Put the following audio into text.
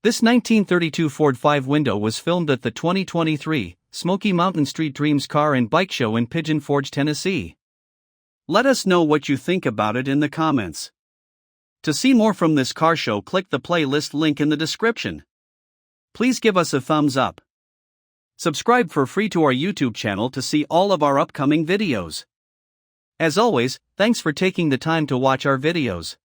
This 1932 Ford 5-window was filmed at the 2023 Smoky Mountain Street Dreams Car and Bike Show in Pigeon Forge, Tennessee. Let us know what you think about it in the comments. To see more from this car show, click the playlist link in the description. Please give us a thumbs up. Subscribe for free to our YouTube channel to see all of our upcoming videos. As always, thanks for taking the time to watch our videos.